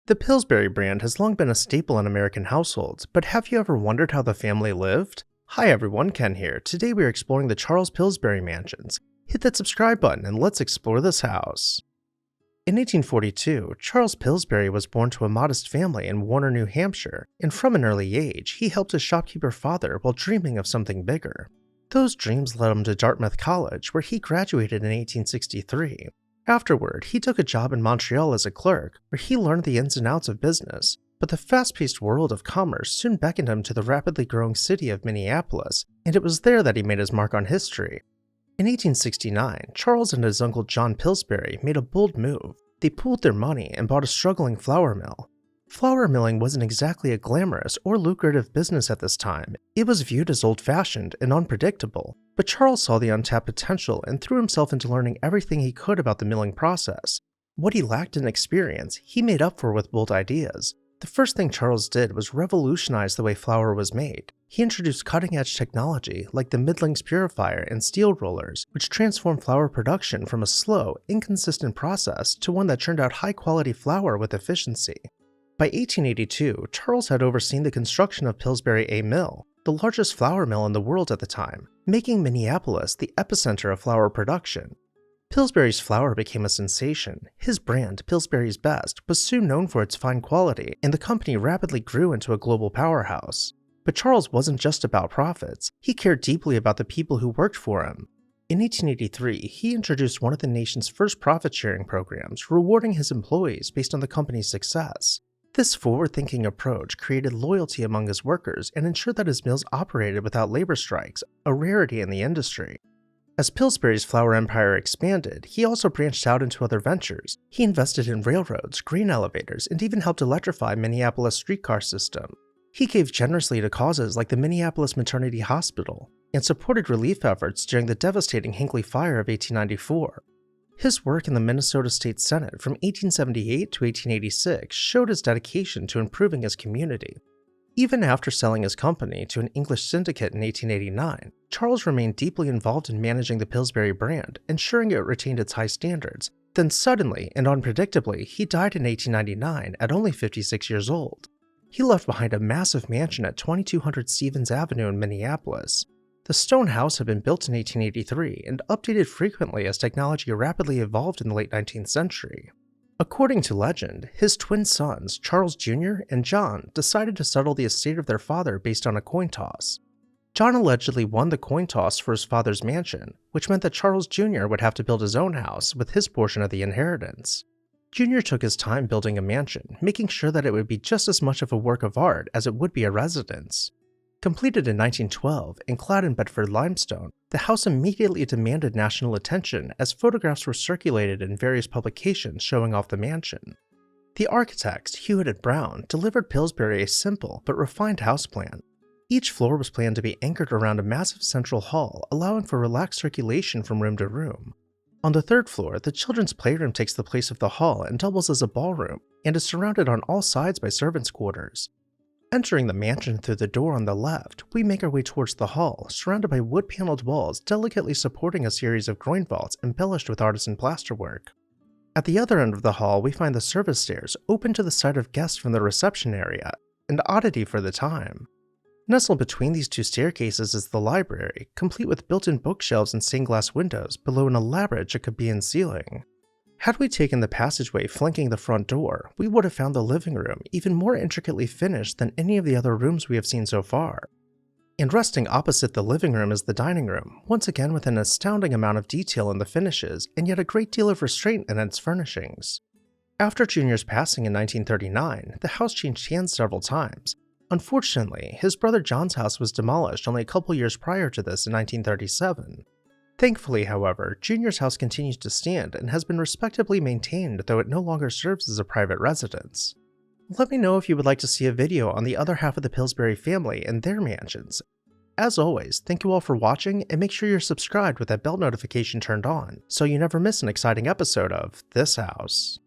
The Pillsbury brand has long been a staple in American households, but have you ever wondered how the family lived? Hi everyone, Ken here. Today we are exploring the Charles Pillsbury Mansions. Hit that subscribe button and let's explore this house. In 1842, Charles Pillsbury was born to a modest family in Warner, New Hampshire, and from an early age, he helped his shopkeeper father while dreaming of something bigger. Those dreams led him to Dartmouth College, where he graduated in 1863. Afterward, he took a job in Montreal as a clerk, where he learned the ins and outs of business, but the fast-paced world of commerce soon beckoned him to the rapidly growing city of Minneapolis, and it was there that he made his mark on history. In 1869, Charles and his uncle John Pillsbury made a bold move. They pooled their money and bought a struggling flour mill. Flour milling wasn't exactly a glamorous or lucrative business at this time. It was viewed as old-fashioned and unpredictable, but Charles saw the untapped potential and threw himself into learning everything he could about the milling process. What he lacked in experience, he made up for with bold ideas. The first thing Charles did was revolutionize the way flour was made. He introduced cutting-edge technology like the Middlings purifier and steel rollers, which transformed flour production from a slow, inconsistent process to one that churned out high-quality flour with efficiency. By 1882, Charles had overseen the construction of Pillsbury A Mill, the largest flour mill in the world at the time, making Minneapolis the epicenter of flour production. Pillsbury's flour became a sensation. His brand, Pillsbury's Best, was soon known for its fine quality, and the company rapidly grew into a global powerhouse. But Charles wasn't just about profits. He cared deeply about the people who worked for him. In 1883, he introduced one of the nation's first profit-sharing programs, rewarding his employees based on the company's success. This forward-thinking approach created loyalty among his workers and ensured that his mills operated without labor strikes, a rarity in the industry. As Pillsbury's flour empire expanded, he also branched out into other ventures. He invested in railroads, grain elevators, and even helped electrify Minneapolis' streetcar system. He gave generously to causes like the Minneapolis Maternity Hospital, and supported relief efforts during the devastating Hinckley Fire of 1894. His work in the Minnesota State Senate from 1878 to 1886 showed his dedication to improving his community. Even after selling his company to an English syndicate in 1889, Charles remained deeply involved in managing the Pillsbury brand, ensuring it retained its high standards. Then suddenly and unpredictably, he died in 1899 at only 56 years old. He left behind a massive mansion at 2200 Stevens Avenue in Minneapolis. The stone house had been built in 1883 and updated frequently as technology rapidly evolved in the late 19th century. According to legend, his twin sons, Charles Jr. and John, decided to settle the estate of their father based on a coin toss. John allegedly won the coin toss for his father's mansion, which meant that Charles Jr. would have to build his own house with his portion of the inheritance. Jr. took his time building a mansion, making sure that it would be just as much of a work of art as it would be a residence. Completed in 1912 and clad in Bedford limestone, the house immediately demanded national attention as photographs were circulated in various publications showing off the mansion. The architects, Hewitt and Brown, delivered Pillsbury a simple but refined house plan. Each floor was planned to be anchored around a massive central hall, allowing for relaxed circulation from room to room. On the third floor, the children's playroom takes the place of the hall and doubles as a ballroom, and is surrounded on all sides by servants' quarters. Entering the mansion through the door on the left, we make our way towards the hall, surrounded by wood-paneled walls delicately supporting a series of groin vaults embellished with artisan plasterwork. At the other end of the hall, we find the service stairs open to the sight of guests from the reception area, an oddity for the time. Nestled between these two staircases is the library, complete with built-in bookshelves and stained glass windows below an elaborate Jacobean ceiling. Had we taken the passageway flanking the front door, we would have found the living room even more intricately finished than any of the other rooms we have seen so far. And resting opposite the living room is the dining room, once again with an astounding amount of detail in the finishes and yet a great deal of restraint in its furnishings. After Jr.'s passing in 1939, the house changed hands several times. Unfortunately, his brother John's house was demolished only a couple years prior to this in 1937. Thankfully, however, Jr.'s house continues to stand and has been respectably maintained, though it no longer serves as a private residence. Let me know if you would like to see a video on the other half of the Pillsbury family and their mansions. As always, thank you all for watching, and make sure you're subscribed with that bell notification turned on, so you never miss an exciting episode of This House.